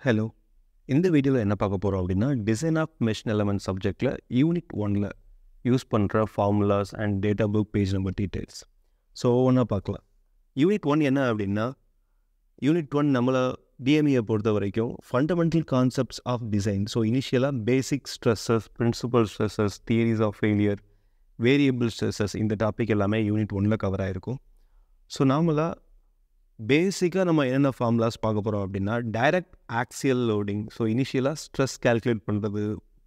Hello. இந்த வீடியோவில் என்ன பார்க்க போகிறோம் அப்படின்னா, டிசைன் ஆஃப் மெஷின் எலமெண்ட் சப்ஜெக்டில் யூனிட் 1ல் யூஸ் பண்ணுற formulas and data book page number details. So ஒவ்வொன்றா பார்க்கலாம். யூனிட் 1 என்ன அப்படின்னா, யூனிட் 1 நம்மளை டிஎம்இயை பொறுத்த வரைக்கும் fundamental concepts of design. So இனிஷியலாக basic stresses, principal stresses, theories of failure, variable stresses, இந்த டாபிக் எல்லாமே யூனிட் 1ல் கவர் ஆகிருக்கும். ஸோ நார்மலாக பேசிக்காக நம்ம என்னென்ன ஃபார்முலாஸ் பார்க்க போகிறோம் அப்படின்னா, டைரக்ட் ஆக்சியல் லோடிங். ஸோ இனிஷியலாக ஸ்ட்ரெஸ் கேல்குலேட் பண்ணுறது,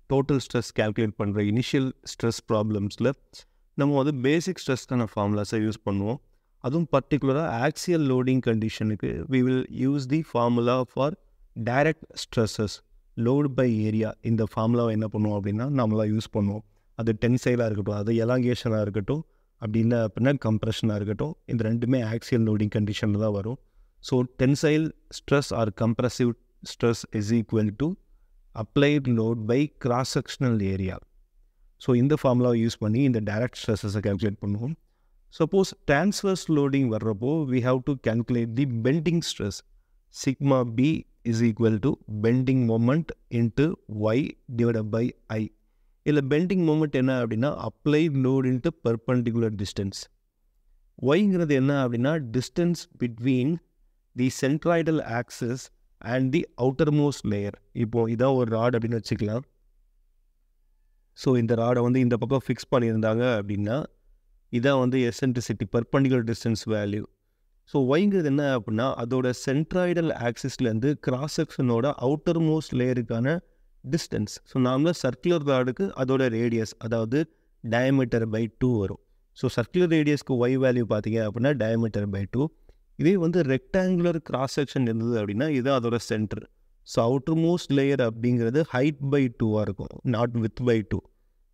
டோட்டல் ஸ்ட்ரெஸ் கேல்குலேட் பண்ணுற இனிஷியல் ஸ்ட்ரெஸ் ப்ராப்ளம்ஸில் நம்ம வந்து பேசிக் ஸ்ட்ரெஸ்க்கான ஃபார்முலாஸை யூஸ் பண்ணுவோம். அதுவும் பர்டிகுலராக ஆக்சியல் லோடிங் கண்டிஷனுக்கு we will use the formula for direct stresses load by area. இந்த ஃபார்முலாவை என்ன பண்ணுவோம் அப்படின்னா நம்மளாக யூஸ் பண்ணுவோம். அது டென்சைலாக இருக்கட்டும், அது எலாங்கேஷனாக இருக்கட்டும், அப்படி இல்லை அப்படின்னா கம்ப்ரெஷனாக இருக்கட்டும், இந்த ரெண்டுமே ஆக்சியல் லோடிங் கண்டிஷனில் தான் வரும். So tensile stress or compressive stress is equal to applied load by cross sectional area. So இந்த ஃபார்முலாவை யூஸ் பண்ணி இந்த டைரக்ட் ஸ்ட்ரெஸ்ஸை கால்குலேட் பண்ணுவோம். சப்போஸ் டிரான்ஸ்வர்ஸ் லோடிங் வர்றப்போ we have to calculate the bending stress. Sigma B is equal to bending moment into y divided by I. இதில் bending moment என்ன அப்படின்னா applied load into perpendicular distance. ஒய்ங்கிறது என்ன அப்படின்னா distance between the centroidal axis and the outermost layer. இப்போது இதான் ஒரு rod அப்படின்னு வச்சுக்கலாம். ஸோ இந்த ராடை வந்து இந்த பக்கம் ஃபிக்ஸ் பண்ணியிருந்தாங்க அப்படின்னா இதான் வந்து eccentricity, perpendicular distance value. So ஒய்ங்கிறது என்ன அப்படின்னா அதோட சென்ட்ராய்டல் ஆக்சிஸ்லேருந்து கிராஸ் செக்ஷனோட அவுட்டர் மோஸ்ட் லேயருக்கான டிஸ்டன்ஸ். ஸோ நார்மலாக சர்க்குலர் ராடுக்கு அதோட ரேடியஸ், அதாவது டயமீட்டர் பை 2 வரும். ஸோ சர்க்குலர் ரேடியஸ்க்கு ஒய் வேல்யூ பார்த்தீங்க அப்படின்னா டயமீட்டர் பை 2. இதே வந்து ரெக்டாங்குலர் கிராஸ் செக்ஷன் இருந்தது அப்படின்னா இது அதோட centre. So outer most layer அப்படிங்கிறது ஹைட் பை 2ஆக இருக்கும், நாட் வித் பை 2.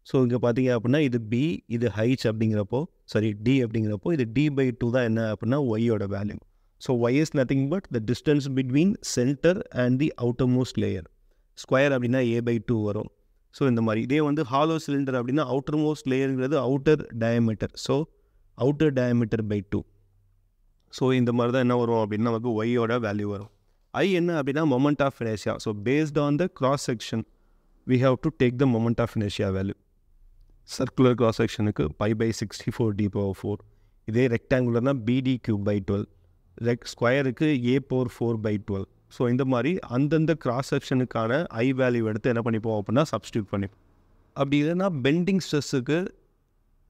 ஸோ இங்கே பார்த்தீங்க அப்படின்னா இது பி, இது ஹைச் அப்படிங்கிறப்போ, சாரி டி அப்படிங்கிறப்போ இது டி பை 2 தான் என்ன அப்படின்னா ஒய்யோட value. So Y is nothing but the distance between centre and the outermost layer. Square அப்படின்னா ஏ பை 2 வரும். ஸோ இந்த மாதிரி இதே வந்து ஹாலோ சிலிண்டர் அப்படின்னா அவுட்டர் மோஸ்ட் லேயருங்கிறது outer diameter. So outer diameter by 2. So இந்த மாதிரி தான் என்ன வரும் அப்படின்னா நமக்கு ஒய்யோட வேல்யூ வரும். ஐ என்ன அப்படின்னா moment of inertia. So based on the cross section we have to take the moment of inertia value. Circular cross செக்ஷனுக்கு பை பை 64 டி பவர் 4. இதே ரெக்டாங்குலர்னால் பிடி கியூப் பை 12. ஸ்கொயருக்கு ஏ பவர் 4 பை 12. ஸோ இந்த மாதிரி அந்தந்த cross செக்ஷனுக்கான ஐ value எடுத்து என்ன பண்ணிப்போம் அப்படின்னா சப்ஸ்டியூட் பண்ணிப்போம். அப்படி இல்லைன்னா பெண்டிங் ஸ்ட்ரெஸ்ஸுக்கு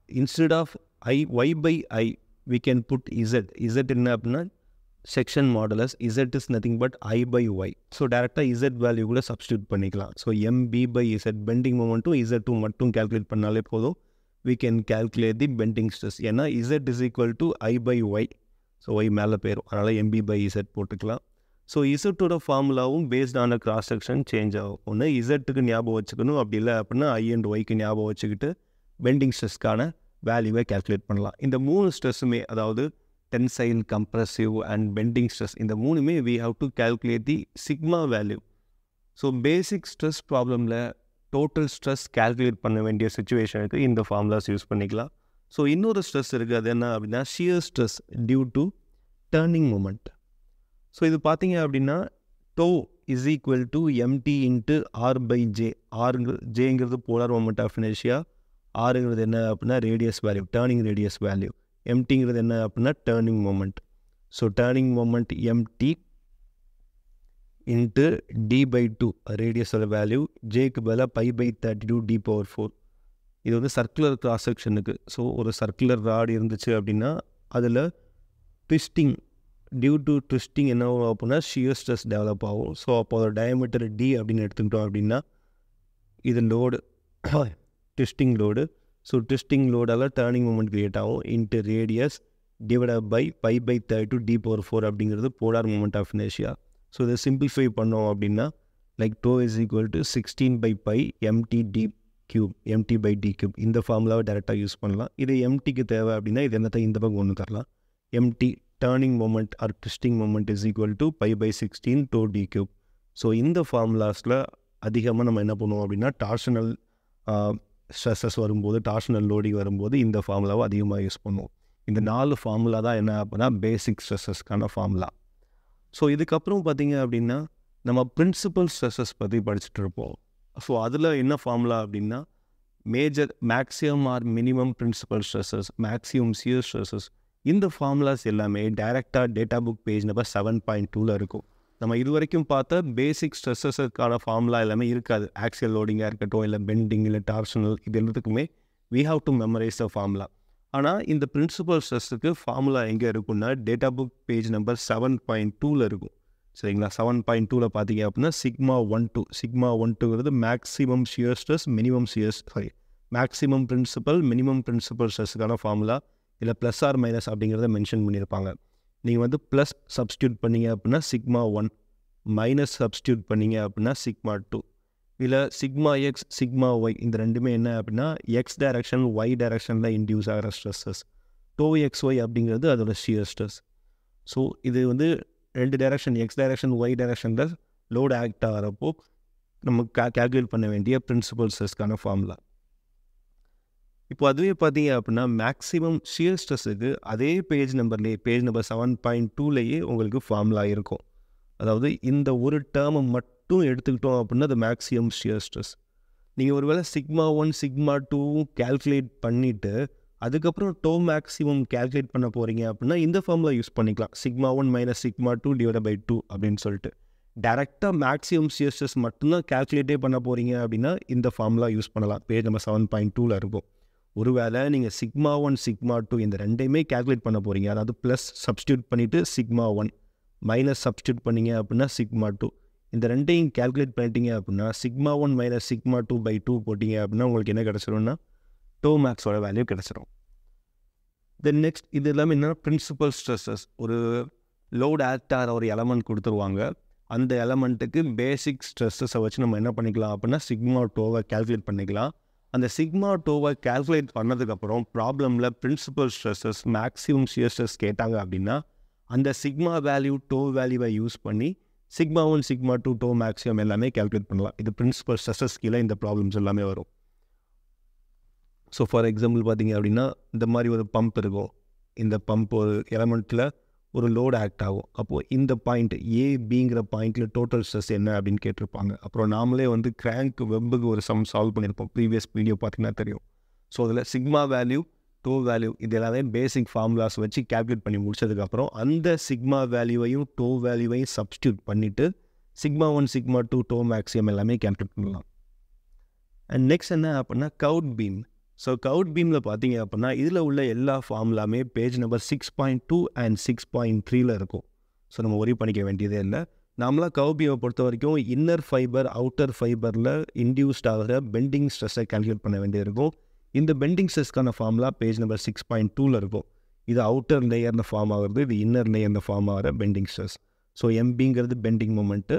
instead of I y by I we can put Z. Z என்ன அப்படின்னா section modulus. Z is nothing but I by y. So டேரெக்டாக இசட் வேல்யூ கூட சப்ஸ்டியூட் பண்ணிக்கலாம். So MB by Z bending மொமெண்ட்டும் இசட்டும் மட்டும் கேல்குலேட் பண்ணாலே போதும். We can calculate the bending stress. ஏன்னா Z is equal to I by y. So y மேலே போயிடும், அதனால் எம்பி பை இசட் போட்டுக்கலாம். ஸோ இசட்டோட ஃபார்முலாவும் பேஸ்ட் ஆன கிராஸ் செக்ஷன் சேஞ்ச் ஆகும். ஒன்று இசட்டுக்கு ஞாபகம் வச்சுக்கணும், அப்படி இல்லை அப்படின்னா ஐ அண்ட் ஒய்க்கு ஞாபகம் வச்சுக்கிட்டு பெண்டிங் ஸ்ட்ரெஸ்க்கான வேல்யூவை கேல்குலேட் பண்ணலாம். இந்த 3 ஸ்ட்ரெஸ்ஸுமே, அதாவது tensile, compressive and bending stress, இந்த 3மே we have to calculate the sigma value. So basic stress ப்ராப்ளமில் டோட்டல் ஸ்ட்ரெஸ் கேல்குலேட் பண்ண வேண்டிய சுச்சுவேஷனுக்கு இந்த ஃபார்முலாஸ் யூஸ் பண்ணிக்கலாம். ஸோ இன்னொரு ஸ்ட்ரெஸ் இருக்குது, அது என்ன அப்படின்னா shear stress due to turning moment. So இது பார்த்தீங்க அப்படின்னா tau is equal to MT into R by J. ஜேங்கிறது போலார் மொமெண்ட் ஆஃப் இனர்ஷியா, ஆருங்கிறது என்ன அப்படின்னா radius value, turning radius value, எம்டிங்கிறது என்ன அப்படின்னா turning moment. So turning moment MT into D by 2 ரேடியஸோட வேல்யூ, ஜேக்கு பதிலாக பை பை 32 டி பவர் 4. இது வந்து சர்க்குலர் கிராஸ் செக்ஷனுக்கு. ஸோ ஒரு சர்க்குலர் ராட் இருந்துச்சு அப்படின்னா அதில் ட்விஸ்டிங், டியூ டு ட்விஸ்டிங் என்ன ஆகும் அப்படின்னா ஷியர் ஸ்ட்ரெஸ் டெவலப் ஆகும். ஸோ அப்போ அதோட டயமீட்டர் டி அப்படின்னு எடுத்துக்கிட்டோம் அப்படின்னா இது load, twisting load. So twisting லோடால் டேர்னிங் மூமெண்ட் கிரியேட் ஆகும் into radius divide by pi by 32 D power 4 அப்படிங்கிறது polar moment of inertia. So இதை சிம்பிளிஃபை பண்ணோம் அப்படின்னா like tau is equal to 16 by pi MT D cube, MT by D cube. இந்த ஃபார்முலாவை டேரெக்டாக use பண்ணலாம். இது எம்டிக்கு தேவை அப்படின்னா இது என்னத்தை இந்த பக்கம் ஒன்று தரலாம். M T turning moment or twisting moment is equal to pi by 16 to d cube. So இந்த ஃபார்முலாஸில் அதிகமாக நம்ம என்ன பண்ணுவோம் அப்படின்னா டார்ஷனல் ஸ்ட்ரெஸ்ஸஸ் வரும்போது, டார்ஷனல் லோடிங் வரும்போது இந்த ஃபார்முலாவை அதிகமாக யூஸ் பண்ணுவோம். இந்த 4 ஃபார்முலா தான் என்ன அப்படின்னா பேசிக் ஸ்ட்ரெஸ்ஸஸ்க்கான ஃபார்முலா. ஸோ இதுக்கப்புறம் பார்த்தீங்க அப்படின்னா நம்ம பிரின்சிபல் ஸ்ட்ரெஸ்ஸஸ் பற்றி படிச்சுட்டு இருப்போம். ஸோ அதில் என்ன ஃபார்முலா அப்படின்னா maximum or minimum principal stresses, maximum shear stresses, இந்த ஃபார்முலாஸ் எல்லாமே டைரெக்டாக டேட்டா புக் பேஜ் நம்பர் 7.2ல் இருக்கும். நம்ம இது வரைக்கும் பார்த்த பேசிக் ஸ்ட்ரெஸ்ஸஸுக்கான ஃபார்முலா எல்லாமே இருக்காது. ஆக்சியல் லோடிங்காக இருக்கட்டும், இல்லை பெண்டிங், இல்லை டார்ஷனல், இது எல்லாத்துக்குமே we have to memorize the formula. ஆனால் இந்த பிரின்சிபல் ஸ்ட்ரெஸ்ஸுக்கு ஃபார்முலா எங்கே இருக்குன்னா டேட்டா புக் பேஜ் நம்பர் 7.2ல் இருக்கும். சரிங்களா? 7.2ல் பார்த்தீங்க அப்படின்னா sigma 1 maximum shear stress, maximum principal, minimum principal ஸ்ட்ரெஸ்ஸுக்கான ஃபார்முலா. இல்லை ப்ளஸ் ஆர் மைனஸ் அப்படிங்கிறத மென்ஷன் பண்ணியிருப்பாங்க. நீங்கள் வந்து ப்ளஸ் சப்ஸ்டியூட் பண்ணீங்க அப்படின்னா சிக்மா 1, மைனஸ் சப்ஸ்டியூட் பண்ணீங்க அப்படின்னா சிக்மா 2, இல்லை சிக்மா எக்ஸ், சிக்மா ஒய், இந்த ரெண்டுமே என்ன அப்படின்னா எக்ஸ் டைரக்ஷன், ஒய் டைரக்ஷனில் இன்டியூஸ் ஆகிற ஸ்ட்ரெஸ்ஸஸ். டோ எக்ஸ் ஒய் அப்படிங்கிறது அதோட ஷியர் ஸ்ட்ரெஸ். ஸோ இது வந்து ரெண்டு டைரக்ஷன், எக்ஸ் டைரக்ஷன், ஒய் டைரக்ஷனில் லோடு ஆக்ட் ஆகிறப்போ நம்ம கேல்குலேட் பண்ண வேண்டிய பிரின்சிபல் ஸ்ட்ரெஸ்க்கான ஃபார்முலா. இப்போ அதுவே பார்த்தீங்க அப்படின்னா மேக்ஸிமம் ஷியர் ஸ்ட்ரெஸ்ஸுக்கு அதே பேஜ் நம்பர் 7.2லேயே உங்களுக்கு ஃபார்முலா இருக்கும். அதாவது இந்த ஒரு டேர்மை மட்டும் எடுத்துக்கிட்டோம் அப்படின்னா அது மேக்ஸிமம் ஷியர் ஸ்ட்ரெஸ். நீங்கள் ஒருவேளை சிக்மா 1, சிக்மா 2 கேல்குலேட் பண்ணிவிட்டு அதுக்கப்புறம் டோ மேக்ஸிமம் கேல்குலேட் பண்ண போகிறீங்க அப்படின்னா இந்த ஃபார்முலா யூஸ் பண்ணிக்கலாம். Sigma 1 minus sigma 2 divide by 2 அப்படின்னு சொல்லிட்டு டேரெக்டாக மேக்ஸிமம் ஷியர் ஸ்ட்ரெஸ் மட்டும்தான் கேல்குலேட்டே பண்ண போகிறீங்க அப்படின்னா இந்த ஃபார்முலா யூஸ் பண்ணலாம். பேஜ் நம்பர் 7.2ல் இருக்கும். ஒருவேளை நீங்கள் சிக்மா 1, சிக்மா 2 இந்த ரெண்டையுமே கேல்குலேட் பண்ண போகிறீங்க, அதாவது ப்ளஸ் சப்ஸ்டியூட் பண்ணிவிட்டு சிக்மா 1, மைனஸ் சப்ஸ்டியூட் பண்ணிங்க அப்படின்னா சிக்மா 2, இந்த ரெண்டையும் கேல்குலேட் பண்ணிட்டீங்க அப்படின்னா சிக்மா 1 மைனஸ் சிக்மா 2 பை 2 போட்டிங்க அப்படின்னா உங்களுக்கு என்ன கிடச்சிரும்னா டோ மேக்ஸோட வேல்யூ கிடச்சிரும். தென் நெக்ஸ்ட் இது எல்லாமே என்னென்னா பிரின்சிபல் ஸ்ட்ரெஸ்ஸஸ். ஒரு லோட் ஆக்ட் ஆகிற ஒரு எலமெண்ட் கொடுத்துருவாங்க. அந்த எலமெண்ட்டுக்கு பேசிக் ஸ்ட்ரெஸ்ஸஸை வச்சு நம்ம என்ன பண்ணிக்கலாம் அப்படின்னா சிக்மா 2வை கேல்குலேட் பண்ணிக்கலாம். அந்த சிக்மா 2வை கேல்குலேட் பண்ணதுக்கப்புறம் ப்ராப்ளமில் principal stresses, maximum shear stress கேட்டாங்க அப்படின்னா அந்த சிக்மா வேல்யூ, டோ வேல்யூவை யூஸ் பண்ணி சிக்மா 1, சிக்மா 2, டோ மேக்ஸிமம் எல்லாமே கேல்குலேட் பண்ணலாம். இது பிரின்சிபல் ஸ்ட்ரெஸ்ஸஸ் கீழே இந்த ப்ராப்ளம்ஸ் எல்லாமே வரும். ஸோ ஃபார் எக்ஸாம்பிள் பார்த்தீங்க அப்படின்னா இந்த மாதிரி ஒரு பம்ப் இருக்கும். இந்த பம்ப் ஒரு எலமெண்ட்டில் ஒரு லோடு ஆக்ட் ஆகும். அப்போது இந்த பாயிண்ட் ஏபிங்கிற பாயிண்டில் டோட்டல் ஸ்ட்ரெஸ் என்ன அப்படின்னு கேட்டிருப்பாங்க. அப்புறம் நாமளே வந்து கிராங்க் வெப்புக்கு ஒரு சம் சால்வ் பண்ணியிருப்போம். ப்ரீவியஸ் வீடியோ பார்த்தீங்கன்னா தெரியும். ஸோ அதில் சிக்மா வேல்யூ, டோ வேல்யூ இது எல்லாமே பேசிக் ஃபார்முலாஸ் வச்சு கேல்குலேட் பண்ணி முடிச்சதுக்கப்புறம் அந்த சிக்மா வேல்யூவையும் டோ வேல்யூவையும் சப்ஸ்டியூட் பண்ணிவிட்டு சிக்மா 1, சிக்மா 2, டோ மேக்ஸிமம் எல்லாமே கேல்குலேட் பண்ணலாம். அண்ட் நெக்ஸ்ட் என்ன அப்படின்னா கவுட் பீம். ஸோ கவுட் பீமில் பார்த்தீங்க அப்படின்னா இதில் உள்ள எல்லா ஃபார்முலாமே பேஜ் நம்பர் 6.2 அண்ட் 6.3ல் இருக்கும். ஸோ நம்ம ஒரி பண்ணிக்க வேண்டியதே இல்லை. நாமளாக கவுட் பீமை பொறுத்த வரைக்கும் இன்னர் ஃபைபர், அவுட்டர் ஃபைபரில் இன்டியூஸ்ட் ஆகிற பெண்டிங் ஸ்ட்ரெஸ்ஸை கேல்குலேட் பண்ண வேண்டியது இருக்கும். இந்த பெண்டிங் ஸ்ட்ரெஸ்க்கான ஃபார்முலா பேஜ் நம்பர் 6.2ல் இருக்கும். இது அவுட்டர் லேயரில் ஃபார்ம் ஆகிறது, இது இன்னர் லேயரில் ஃபார்ம் ஆகிற பெண்டிங் ஸ்ட்ரெஸ். ஸோ எம்பிங்கிறது bending moment,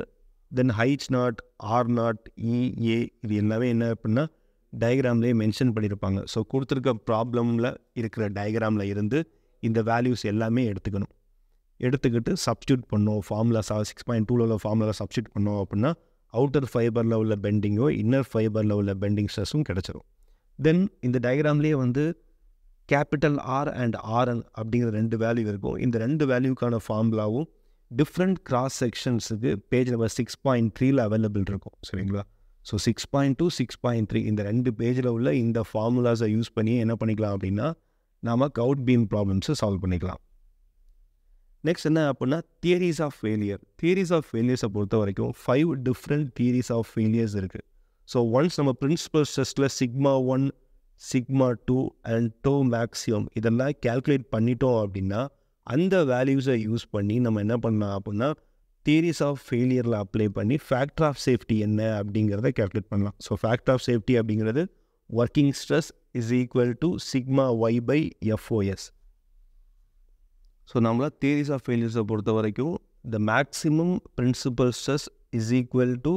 then H0, R0, EA இது எல்லாமே என்ன அப்படின்னா டயக்ராம்லேயே மென்ஷன் பண்ணியிருப்பாங்க. ஸோ கொடுத்துருக்க ப்ராப்ளமில் இருக்கிற டயக்ராமில் இருந்து இந்த வேல்யூஸ் எல்லாமே எடுத்துக்கிட்டு சப்ஸ்டியூட் பண்ணோம். ஃபார்முலா 6.2ல் உள்ள ஃபார்முலா சப்ஸ்டியூட் பண்ணோம் அப்படின்னா அவுட்டர் ஃபைபரில் உள்ள பெண்டிங்கோ இன்னர் ஃபைபரில் உள்ள பெண்டிங் ஸ்ட்ரெஸ்ஸும் கிடச்சிரும். தென் இந்த டயக்ராம்லேயே வந்து கேபிட்டல் ஆர் அண்ட் ஆர்என் அப்படிங்கிற ரெண்டு வேல்யூ இருக்கும். இந்த ரெண்டு வேல்யூக்கான ஃபார்முலாவும் டிஃப்ரெண்ட் கிராஸ் செக்ஷன்ஸுக்கு பேஜ் நம்பர் 6.3ல் அவைலபிள் இருக்கும். சரிங்களா? ஸோ 6.2, 6.3 இந்த ரெண்டு பேஜில் உள்ள இந்த ஃபார்முலாஸை யூஸ் பண்ணி என்ன பண்ணிக்கலாம் அப்படின்னா நாம் கவுட் பீம் ப்ராப்ளம்ஸை சால்வ் பண்ணிக்கலாம். நெக்ஸ்ட் என்ன அப்படின்னா தியரிஸ் ஆஃப் ஃபெயிலியர்ஸை பொறுத்த வரைக்கும் 5 டிஃப்ரெண்ட் தியரிஸ் ஆஃப் ஃபெயிலியர்ஸ் இருக்குது. ஸோ ஒன்ஸ் நம்ம பிரின்சிபல் ஸ்ட்ரெஸ்ஸில் sigma 1, sigma 2 and tau maximum இதெல்லாம் கேல்குலேட் பண்ணிட்டோம் அப்படின்னா அந்த வேல்யூஸை யூஸ் பண்ணி நம்ம என்ன பண்ணலாம் அப்படின்னா தியரிஸ் ஆஃப் ஃபெயிலியரில் அப்ளை பண்ணி ஃபேக்டர் ஆஃப் சேஃப்டி என்ன அப்படிங்கிறத கேல்குலேட் பண்ணலாம். ஸோ ஃபேக்டர் ஆஃப் சேஃப்டி அப்படிங்கிறது working stress is equal to sigma Y by FOS. So நம்மளா தியரிஸ் ஆஃப் ஃபெயிலியர்ஸை பொறுத்த வரைக்கும் the maximum principal stress is equal to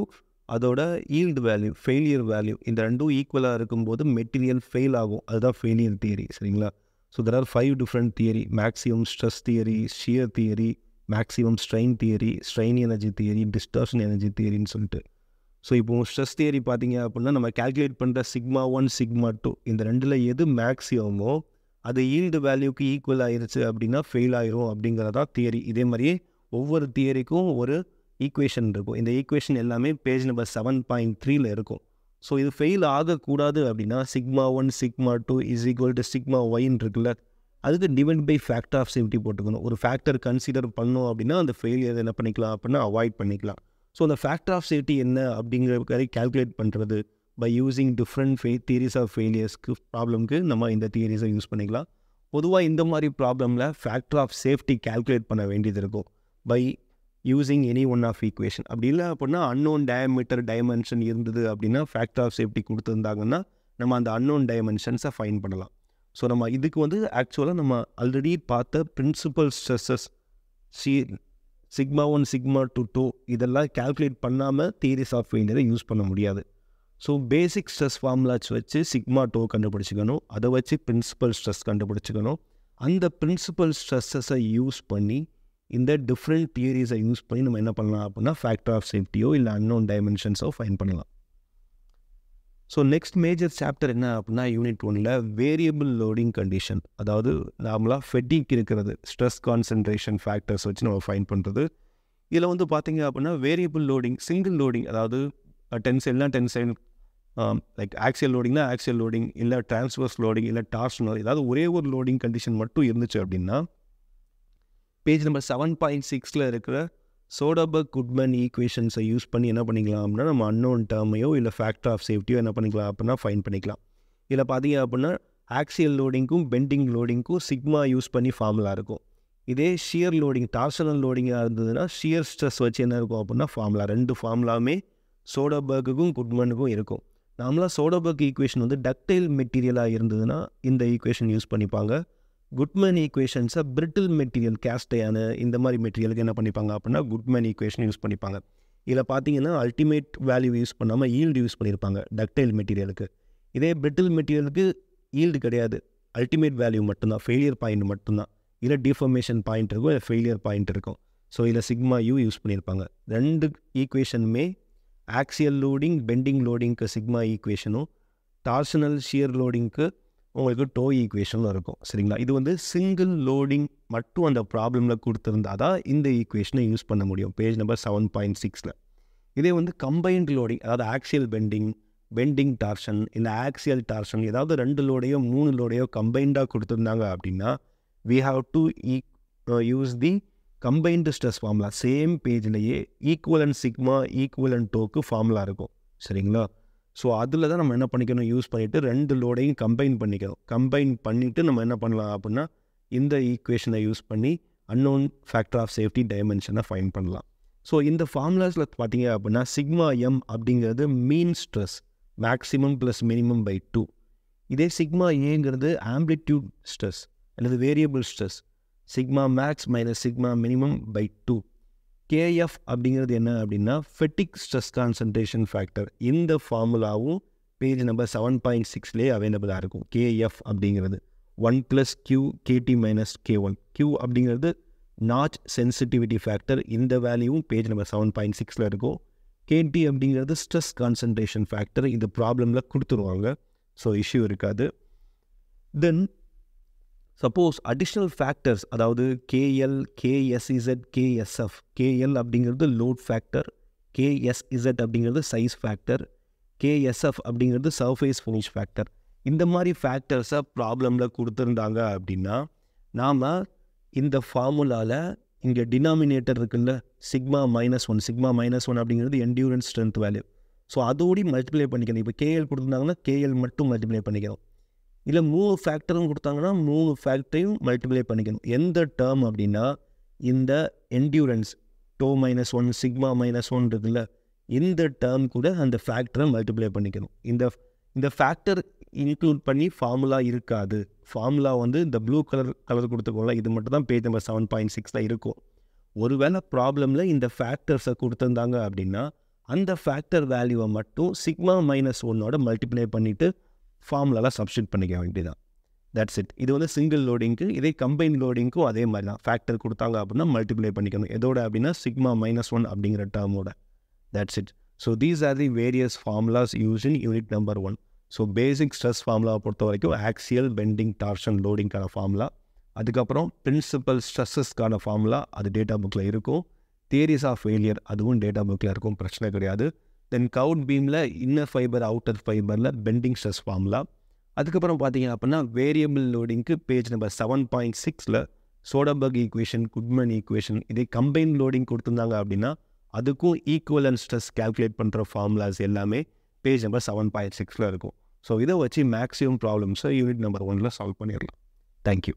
அதோட ஈல்டு வேல்யூ, ஃபெயிலியர் வேல்யூ, இந்த ரெண்டும் ஈக்குவலாக இருக்கும்போது மெட்டீரியல் ஃபெயில் ஆகும். அதுதான் ஃபெயிலியர் தியரி. சரிங்களா? So there are 5 different theory: maximum stress theory, shear theory, maximum strain theory, strain energy theory, distortion energy தியரின்னு சொல்லிட்டு. ஸோ இப்போது ஸ்ட்ரெஸ் தியரி பார்த்தீங்க அப்படின்னா நம்ம கேல்குலேட் பண்ணுற சிக்மா 1, சிக்மா 2 இந்த ரெண்டில் எது மேக்ஸிமமோ அது ஈல்டு வேல்யூக்கு ஈக்குவல் ஆயிருச்சு அப்படின்னா ஃபெயில் ஆயிரும் அப்படிங்கிறதா தியரி. இதே மாதிரியே ஒவ்வொரு தியரிக்கும் ஒரு ஈக்குவேஷன் இருக்கும். இந்த ஈக்குவேஷன் எல்லாமே பேஜ் நம்பர் 7.3ல இருக்கும். ஸோ இது ஃபெயில் ஆகக்கூடாது அப்படின்னா σ1 σ2 இஸ் ஈக்குவல் டு σyன்னு இருக்குல்ல, அதுக்கு divide by factor of safety போட்டுக்கணும். ஒரு ஃபேக்டர் கன்சிடர் பண்ணோம் அப்படின்னா அந்த ஃபெயிலியர் என்ன பண்ணிக்கலாம் அப்படின்னா அவாய்ட் பண்ணிக்கலாம். ஸோ அந்த ஃபேக்டர் ஆஃப் சேஃப்டி என்ன அப்படிங்கிற கால்குலேட் பண்ணுறது by using different theories of ஃபெயிலியர்ஸ்க்கு ப்ராப்ளம்க்கு நம்ம இந்த தியரிஸை யூஸ் பண்ணிக்கலாம். பொதுவாக இந்த மாதிரி ப்ராப்ளமில் ஃபேக்டர் ஆஃப் சேஃப்டி கால்குலேட் பண்ண வேண்டியது இருக்கும் by using any one of equation. அப்படி இல்லை அப்படின்னா அன்னோன் டயமீட்டர் டைமென்ஷன் இருந்தது அப்படின்னா ஃபேக்டர் ஆஃப் சேஃப்டி கொடுத்துருந்தாங்கன்னா நம்ம அந்த அன்னோன் டைமென்ஷன்ஸை ஃபைன் பண்ணலாம். ஸோ நம்ம இதுக்கு ஆக்சுவலாக நம்ம ஆல்ரெடி பார்த்த பிரின்சிபல் ஸ்ட்ரெஸ்ஸஸ் σ1 σ2 இதெல்லாம் கால்குலேட் பண்ணாமல் தியரிஸ் ஆஃப் ஃபெயிலியரை யூஸ் பண்ண முடியாது. ஸோ பேசிக் ஸ்ட்ரெஸ் ஃபார்முலாஸ் வச்சு σ2 கண்டுபிடிச்சிக்கணும், அதை வச்சு பிரின்சிபல் ஸ்ட்ரெஸ் கண்டுபிடிச்சிக்கணும். அந்த பிரின்சிபல் ஸ்ட்ரெஸ்ஸஸை யூஸ் பண்ணி இந்த டிஃப்ரெண்ட் தியரிஸை யூஸ் பண்ணி நம்ம என்ன பண்ணலாம் அப்படின்னா ஃபேக்டர் ஆஃப் சேஃப்டியோ இல்லை அன்னோன் டைமென்ஷன்ஸோ ஃபைன் பண்ணலாம். ஸோ நெக்ஸ்ட் மேஜர் சாப்டர் என்ன அப்படின்னா யூனிட் 1ல் வேரியபிள் லோடிங் கண்டிஷன், அதாவது நார்மலாக ஃபெட்டிக் இருக்கிறது, ஸ்ட்ரெஸ் கான்சன்ட்ரேஷன் ஃபேக்டர்ஸ் வச்சு நம்ம ஃபைன் பண்ணுறது. இதில் பார்த்தீங்க அப்படின்னா வேரியபிள் லோடிங், சிங்கிள் லோடிங், அதாவது டென்சைல் லைக் ஆக்சியல் லோடிங்னா ஆக்சியல் லோடிங், இல்லை டிரான்ஸ்வர்ஸ் லோடிங், இல்லை டார்ஷனல், ஏதாவது ஒரே ஒரு லோடிங் கண்டிஷன் மட்டும் இருந்துச்சு அப்படின்னா பேஜ் நம்பர் 7.6ல் இருக்கிற சோடர்பர்க்-குட்மன் ஈக்குவேஷன்ஸை யூஸ் பண்ணி என்ன பண்ணிக்கலாம் அப்படின்னா நம்ம அன்னோன் டேர்மையோ இல்லை ஃபேக்டர் ஆஃப் சேஃப்டியோ என்ன பண்ணிக்கலாம் அப்படின்னா ஃபைன் பண்ணிக்கலாம். இதில் பார்த்தீங்க அப்படின்னா ஆக்சியல் லோடிங்க்கும் பெண்டிங் லோடிங்க்கும் சிக்மா யூஸ் பண்ணி ஃபார்முலா இருக்கும். இதே ஷியர் லோடிங், டார்ஷனல் லோடிங்காக இருந்ததுன்னா ஷியர் ஸ்ட்ரெஸ் வச்சு என்ன இருக்கும் அப்படின்னா ஃபார்முலா, ரெண்டு ஃபார்முலாவுமே சோடர்பர்க்குக்கும் குட்மனுக்கும் இருக்கும். நார்மலாக சோடர்பர்க் ஈக்குவேஷன் டக்டைல் மெட்டீரியலாக இருந்ததுன்னா இந்த ஈக்குவேஷன் யூஸ் பண்ணிப்பாங்க. குட்மன் ஈக்குவேஷன்ஸை பிரிட்டில் மெட்டீரியல், கேஸ்டையான இந்த மாதிரி மெட்டீரியலுக்கு என்ன பண்ணிப்பாங்க அப்படின்னா குட்மன் ஈக்குவேஷன் யூஸ் பண்ணிப்பாங்க. இதில் பார்த்தீங்கன்னா அல்டிமேட் வேல்யூ யூஸ் பண்ணாமல் ஈல்டு யூஸ் பண்ணியிருப்பாங்க டக்டைல் மெட்டீரியலுக்கு. இதே பிரிட்டில் மெட்டீரியலுக்கு ஈல்டு கிடையாது, அல்டிமேட் வேல்யூ மட்டும்தான், ஃபெயிலியர் பாயிண்ட் மட்டும்தான். இல்லை டிஃபர்மேஷன் பாயிண்ட் இருக்கும், இல்லை ஃபெயிலியர் பாயிண்ட் இருக்கும். ஸோ இதில் σu யூஸ் பண்ணியிருப்பாங்க. ரெண்டு ஈக்குவேஷனுமே ஆக்சியல் லோடிங் பெண்டிங் லோடிங்க்கு சிக்மா ஈக்குவேஷனும், டார்ஷனல் ஷியர் லோடிங்க்கு உங்களுக்கு டோ ஈக்குவேஷனும் இருக்கும். சரிங்களா? இது சிங்கிள் லோடிங் மட்டும் அந்த ப்ராப்ளமில் கொடுத்துருந்தா தான் இந்த ஈக்குவேஷனை யூஸ் பண்ண முடியும் பேஜ் நம்பர் 7.6ல். இதே கம்பைன்டு லோடிங், அதாவது ஆக்சியல் பெண்டிங் டார்ஷன், இல்லை ஆக்சியல் டார்ஷன், ஏதாவது 2 லோடையோ 3 லோடையோ கம்பைண்டாக கொடுத்துருந்தாங்க அப்படின்னா we have to use the combined stress formula. Same பேஜ்லேயே equivalent sigma equivalent torque formula இருக்கும். சரிங்களா? ஸோ அதில் தான் நம்ம என்ன பண்ணிக்கணும், யூஸ் பண்ணிவிட்டு 2 லோடையும் கம்பைன் பண்ணிக்கணும். கம்பைன் பண்ணிவிட்டு நம்ம என்ன பண்ணலாம் அப்படின்னா இந்த ஈக்குவேஷனை யூஸ் பண்ணி அன்னோன் ஃபேக்டர் ஆஃப் சேஃப்டி டைமென்ஷனை ஃபைன் பண்ணலாம். ஸோ இந்த ஃபார்முலாஸில் பார்த்தீங்க அப்படின்னா σm அப்படிங்கிறது mean stress, maximum plus minimum by 2. இதே σaங்கிறது ஆம்ப்ளிடியூட் ஸ்ட்ரெஸ் அல்லது variable stress, sigma max minus sigma minimum by 2. KF அப்படிங்கிறது என்ன அப்படின்னா ஃபெட்டிக் ஸ்ட்ரெஸ் கான்சன்ட்ரேஷன் ஃபேக்டர். இந்த ஃபார்முலாவும் பேஜ் நம்பர் 7.6லேயே அவைலபிளாக இருக்கும். கேஎஃப் அப்படிங்கிறது 1 + Q KT - K1. Q அப்படிங்கிறது நாச் சென்சிட்டிவிட்டி ஃபேக்டர், இந்த வேல்யூவும் பேஜ் நம்பர் 7.6ல் இருக்கும். KT அப்படிங்கிறது ஸ்ட்ரெஸ் கான்சன்ட்ரேஷன் ஃபேக்டர், இந்த ப்ராப்ளமில் கொடுத்துருவாங்க, ஸோ இஷ்யூ இருக்காது. தென் சப்போஸ் அடிஷ்னல் ஃபேக்டர்ஸ், அதாவது KL, KSZ, KSF. KL அப்படிங்கிறது லோட் ஃபேக்டர், KSZ அப்படிங்கிறது சைஸ் ஃபேக்டர், KSF அப்படிங்கிறது சர்ஃபேஸ் ஃபினிஷ் ஃபேக்டர். இந்த மாதிரி ஃபேக்டர்ஸை ப்ராப்ளமில் கொடுத்துருந்தாங்க அப்படின்னா நாம் இந்த ஃபார்முலாவில் இங்கே டினாமினேட்டர் இருக்குல்ல σ-1 அப்படிங்கிறது என்டியூரன்ஸ் ஸ்ட்ரென்த் வேல்யூ. ஸோ அதோடு மல்டிப்ளை பண்ணிக்கணும். இப்போ KL கொடுத்துருந்தாங்கன்னா KL மட்டும் மல்டிப்ளை பண்ணிக்கணும். இல்லை 3 ஃபேக்டரும் கொடுத்தாங்கன்னா 3 ஃபேக்டரையும் மல்டிப்ளை பண்ணிக்கணும். எந்த டேர்ம் அப்படின்னா இந்த என்டியூரன்ஸ் τ-1 σ-1 இருக்குல்ல, இந்த டேர்ம் கூட அந்த ஃபேக்டரை மல்டிப்ளை பண்ணிக்கணும். இந்த ஃபேக்டர் இன்க்ளூட் பண்ணி ஃபார்முலா இருக்காது. ஃபார்முலா இந்த ப்ளூ கலர் கொடுத்துருக்கோம்ல, இது மட்டும் தான் பேஜ் நம்பர் 7.6ல் இருக்கும். ஒருவேளை ப்ராப்ளமில் இந்த ஃபேக்டர்ஸை கொடுத்துருந்தாங்க அப்படின்னா அந்த ஃபேக்டர் வேல்யூவை மட்டும் σ-1 மல்டிப்ளை பண்ணிவிட்டு ஃபார்முலாவில் சப்ஸ்டியூட் பண்ணிக்க வேண்டியதான். That's it. இது சிங்கிள் லோடிங்க்கு. இதே கம்பைன் லோடிங்க்கும் அதே மாதிரி தான். ஃபேக்டர் கொடுத்தாங்க அப்படின்னா மல்டிப்ளை பண்ணிக்கணும். எதோட அப்படின்னா σ-1 அப்படிங்கிற டேர்மோட. That's it. So these are the various formulas use in unit number 1. So basic stress ஃபார்முலாவை பொறுத்த வரைக்கும் ஆக்சியல் பெண்டிங் டார்ஷன் லோடிங்கான ஃபார்முலா, அதுக்கப்புறம் பிரின்சிபல் ஸ்ட்ரெஸ்ஸஸ்க்கான ஃபார்முலா அது டேட்டா புக்கில் இருக்கும். தியரிஸ் ஆஃப் ஃபெயிலியர் அதுவும் டேட்டா புக்கில் இருக்கும், பிரச்சனை கிடையாது. தென் கவுட் பீமில் இன்னர் ஃபைபர் அவுட்டர் ஃபைபரில் பெண்டிங் ஸ்ட்ரெஸ் ஃபார்முலா. அதுக்கப்புறம் பார்த்தீங்க அப்படின்னா வேரியபிள் லோடிங்க்கு page number 7.6 Soderberg equation, Goodman equation, இதே கம்பைன் லோடிங் கொடுத்துருந்தாங்க அப்படின்னா அதுக்கும் ஈக்குவலன்ட் ஸ்ட்ரெஸ் கேல்குலேட் பண்ணுற ஃபார்முலாஸ் எல்லாமே பேஜ் நம்பர் 7.6 இருக்கும். ஸோ இதை வச்சு மேக்ஸிமம் ப்ராப்ளம்ஸை யூனிட் நம்பர் 1 சால்வ் பண்ணிடலாம். தேங்க்யூ.